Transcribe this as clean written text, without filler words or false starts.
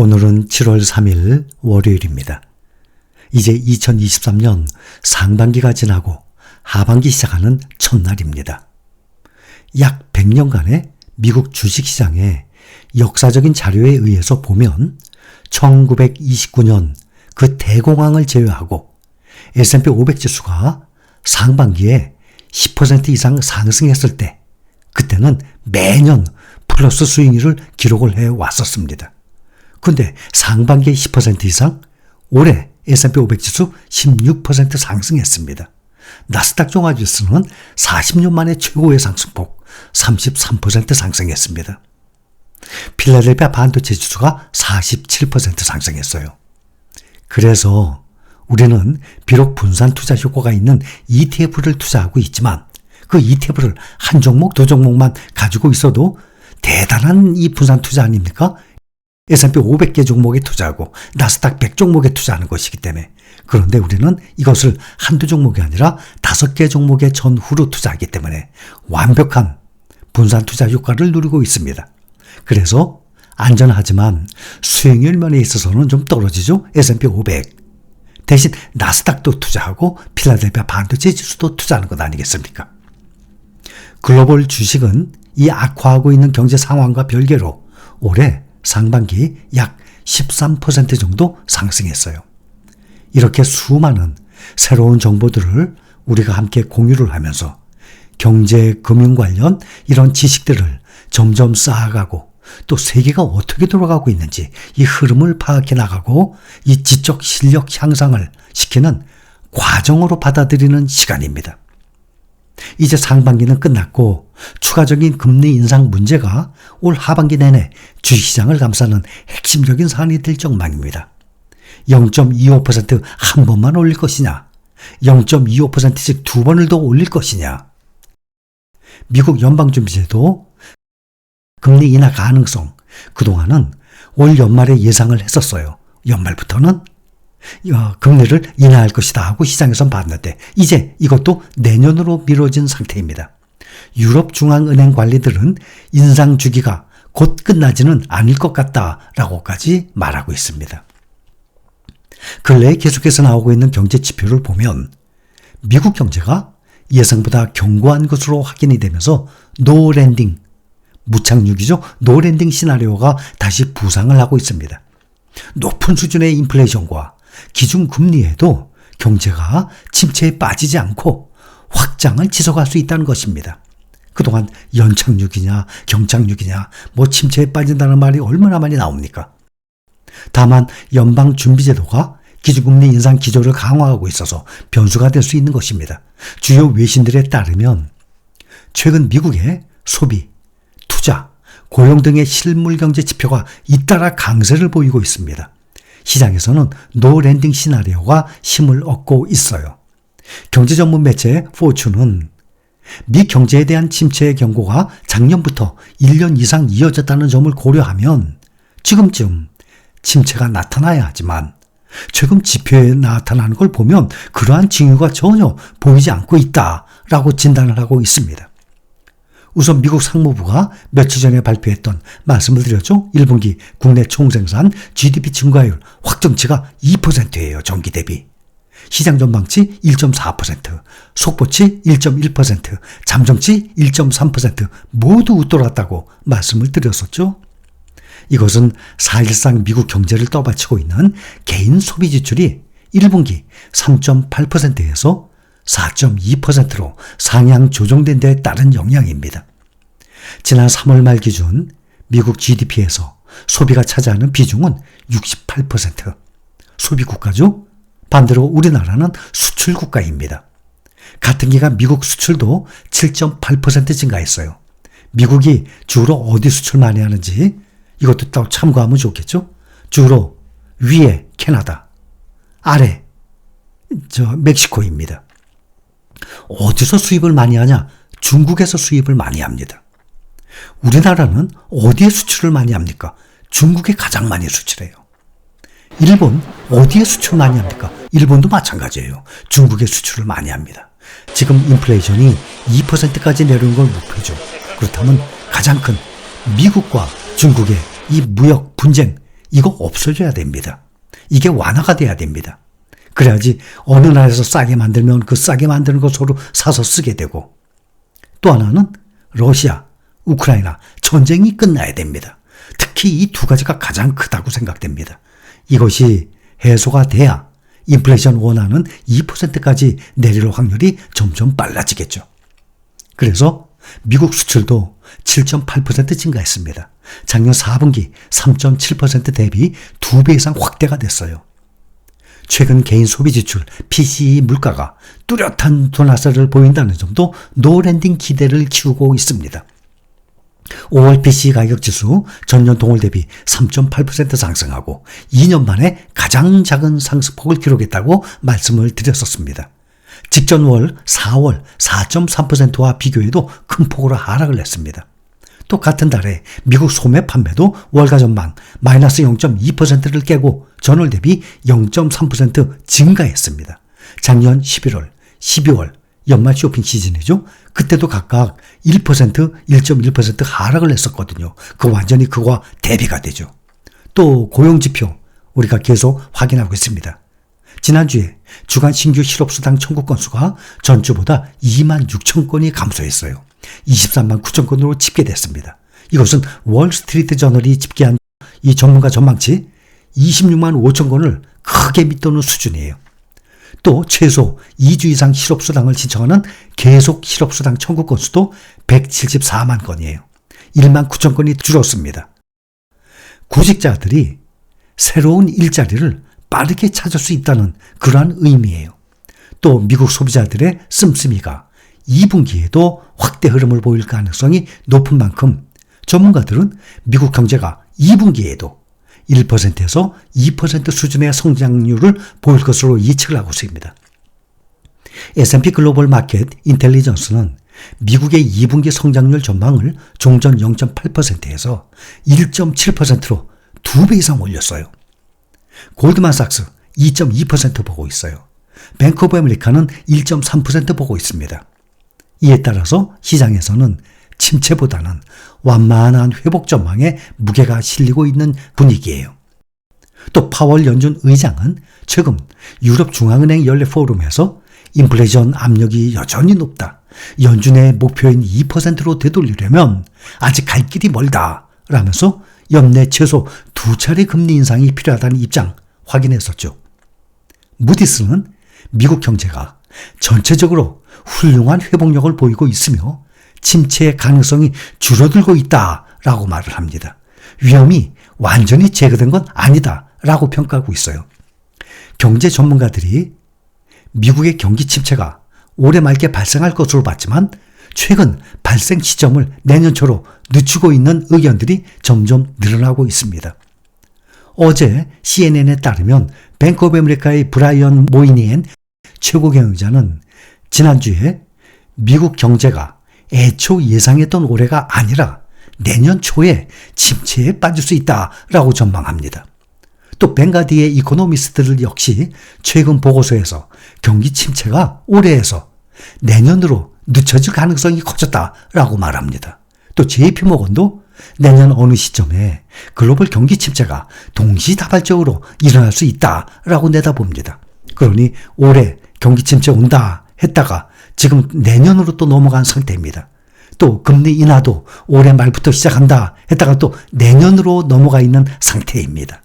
오늘은 7월 3일 월요일입니다. 이제 2023년 상반기가 지나고 하반기 시작하는 첫날입니다. 약 100년간의 미국 주식시장의 역사적인 자료에 의해서 보면 1929년 그 대공황을 제외하고 S&P 500 지수가 상반기에 10% 이상 상승했을 때 그때는 매년 플러스 수익률을 기록을 해왔었습니다. 근데 상반기에 10% 이상, 올해 S&P 500 지수 16% 상승했습니다. 나스닥 종합지수는 40년 만에 최고의 상승폭 33% 상승했습니다. 필라델피아 반도체 지수가 47% 상승했어요. 그래서 우리는 비록 분산 투자 효과가 있는 ETF를 투자하고 있지만 그 ETF를 한 종목, 두 종목만 가지고 있어도 대단한 이 분산 투자 아닙니까? S&P 500개 종목에 투자하고 나스닥 100 종목에 투자하는 것이기 때문에. 그런데 우리는 이것을 한두 종목이 아니라 5개 종목의 전후로 투자하기 때문에 완벽한 분산 투자 효과를 누리고 있습니다. 그래서 안전하지만 수익률 면에 있어서는 좀 떨어지죠. S&P 500. 대신 나스닥도 투자하고 필라델피아 반도체 지수도 투자하는 것 아니겠습니까? 글로벌 주식은 이 악화하고 있는 경제 상황과 별개로 올해 상반기 약 13% 정도 상승했어요. 이렇게 수많은 새로운 정보들을 우리가 함께 공유를 하면서 경제, 금융 관련 이런 지식들을 점점 쌓아가고 또 세계가 어떻게 돌아가고 있는지 이 흐름을 파악해 나가고 이 지적 실력 향상을 시키는 과정으로 받아들이는 시간입니다. 이제 상반기는 끝났고 추가적인 금리 인상 문제가 올 하반기 내내 주식시장을 감싸는 핵심적인 사안이 될 전망입니다. 0.25% 한 번만 올릴 것이냐, 0.25%씩 두 번을 더 올릴 것이냐, 미국 연방준비제도 금리 인하 가능성, 그동안은 올 연말에 예상을 했었어요. 연말부터는 금리를 인하할 것이다 하고 시장에선 봤는데 이제 이것도 내년으로 미뤄진 상태입니다. 유럽 중앙은행 관리들은 인상 주기가 곧 끝나지는 않을 것 같다라고까지 말하고 있습니다. 근래에 계속해서 나오고 있는 경제 지표를 보면 미국 경제가 예상보다 견고한 것으로 확인이 되면서 노랜딩, 무착륙이죠. 노랜딩 시나리오가 다시 부상을 하고 있습니다. 높은 수준의 인플레이션과 기준금리에도 경제가 침체에 빠지지 않고 확장을 지속할 수 있다는 것입니다. 그동안 연착륙이냐 경착륙이냐 침체에 빠진다는 말이 얼마나 많이 나옵니까? 다만 연방준비제도가 기준금리 인상 기조를 강화하고 있어서 변수가 될 수 있는 것입니다. 주요 외신들에 따르면 최근 미국의 소비, 투자, 고용 등의 실물 경제 지표가 잇따라 강세를 보이고 있습니다. 시장에서는 노랜딩 시나리오가 힘을 얻고 있어요. 경제 전문 매체 포춘은 미 경제에 대한 침체의 경고가 작년부터 1년 이상 이어졌다는 점을 고려하면 지금쯤 침체가 나타나야 하지만 최근 지표에 나타나는 걸 보면 그러한 징후가 전혀 보이지 않고 있다라고 진단을 하고 있습니다. 우선 미국 상무부가 며칠 전에 발표했던 말씀을 드렸죠. 1분기 국내 총생산 GDP 증가율 확정치가 2%예요. 전기 대비. 시장 전망치 1.4%, 속보치 1.1%, 잠정치 1.3% 모두 웃돌았다고 말씀을 드렸었죠. 이것은 사실상 미국 경제를 떠받치고 있는 개인 소비 지출이 1분기 3.8%에서 4.2%로 상향 조정된 데에 따른 영향입니다. 지난 3월 말 기준 미국 GDP에서 소비가 차지하는 비중은 68%. 소비 국가죠? 반대로 우리나라는 수출 국가입니다. 같은 기간 미국 수출도 7.8% 증가했어요. 미국이 주로 어디 수출 많이 하는지 이것도 또 참고하면 좋겠죠? 주로 위에 캐나다, 아래 멕시코입니다. 어디서 수입을 많이 하냐? 중국에서 수입을 많이 합니다. 우리나라는 어디에 수출을 많이 합니까? 중국에 가장 많이 수출해요. 일본 어디에 수출 많이 합니까? 일본도 마찬가지예요. 중국에 수출을 많이 합니다. 지금 인플레이션이 2%까지 내려온 걸 목표죠. 그렇다면 가장 큰 미국과 중국의 이 무역 분쟁, 이거 없어져야 됩니다. 이게 완화가 돼야 됩니다. 그래야지 어느 나라에서 싸게 만들면 그 싸게 만드는 거 서로 사서 쓰게 되고, 또 하나는 러시아, 우크라이나 전쟁이 끝나야 됩니다. 특히 이 두 가지가 가장 크다고 생각됩니다. 이것이 해소가 돼야 인플레이션 원화는 2%까지 내릴 확률이 점점 빨라지겠죠. 그래서 미국 수출도 7.8% 증가했습니다. 작년 4분기 3.7% 대비 2배 이상 확대가 됐어요. 최근 개인 소비 지출 PCE 물가가 뚜렷한 둔화세를 보인다는 점도 노랜딩 기대를 키우고 있습니다. 5월 PCE 가격 지수 전년 동월 대비 3.8% 상승하고 2년 만에 가장 작은 상승폭을 기록했다고 말씀을 드렸었습니다. 직전 월 4월 4.3%와 비교해도 큰 폭으로 하락을 했습니다. 또 같은 달에 미국 소매 판매도 월가 전망 마이너스 0.2%를 깨고 전월 대비 0.3% 증가했습니다. 작년 11월, 12월 연말 쇼핑 시즌이죠. 그때도 각각 1%, 1.1% 하락을 했었거든요. 완전히 그와 대비가 되죠. 또 고용지표 우리가 계속 확인하고 있습니다. 지난주에 주간 신규 실업수당 청구 건수가 전주보다 2만 6천 건이 감소했어요. 23만 9천 건으로 집계됐습니다. 이것은 월스트리트 저널이 집계한 이 전문가 전망치 26만 5천 건을 크게 밑도는 수준이에요. 또 최소 2주 이상 실업수당을 신청하는 계속 실업수당 청구 건수도 174만 건이에요. 1만 9천 건이 줄었습니다. 구직자들이 새로운 일자리를 빠르게 찾을 수 있다는 그러한 의미예요. 또 미국 소비자들의 씀씀이가 2분기에도 확대 흐름을 보일 가능성이 높은 만큼 전문가들은 미국 경제가 2분기에도 1%에서 2% 수준의 성장률을 보일 것으로 예측을 하고 있습니다. S&P 글로벌 마켓 인텔리전스는 미국의 2분기 성장률 전망을 종전 0.8%에서 1.7%로 2배 이상 올렸어요. 골드만삭스 2.2% 보고 있어요. 뱅크 오브 아메리카는 1.3% 보고 있습니다. 이에 따라서 시장에서는 침체보다는 완만한 회복 전망에 무게가 실리고 있는 분위기예요. 또 파월 연준 의장은 최근 유럽 중앙은행 연례 포럼에서 인플레이션 압력이 여전히 높다. 연준의 목표인 2%로 되돌리려면 아직 갈 길이 멀다. 라면서 연내 최소 2차례 금리 인상이 필요하다는 입장 확인했었죠. 무디스는 미국 경제가 전체적으로 훌륭한 회복력을 보이고 있으며 침체의 가능성이 줄어들고 있다라고 말을 합니다. 위험이 완전히 제거된 건 아니다라고 평가하고 있어요. 경제 전문가들이 미국의 경기 침체가 올해 말께 발생할 것으로 봤지만 최근 발생 시점을 내년 초로 늦추고 있는 의견들이 점점 늘어나고 있습니다. 어제 CNN에 따르면 뱅크 오브 아메리카의 브라이언 모이니엔 최고 경영자는 지난주에 미국 경제가 애초 예상했던 올해가 아니라 내년 초에 침체에 빠질 수 있다라고 전망합니다. 또 벵가디의 이코노미스트들 역시 최근 보고서에서 경기 침체가 올해에서 내년으로 늦춰질 가능성이 커졌다라고 말합니다. 또 JP모건도 내년 어느 시점에 글로벌 경기 침체가 동시다발적으로 일어날 수 있다라고 내다봅니다. 그러니 올해 경기 침체 온다 했다가 지금 내년으로 또 넘어간 상태입니다. 또 금리 인하도 올해 말부터 시작한다 했다가 또 내년으로 넘어가 있는 상태입니다.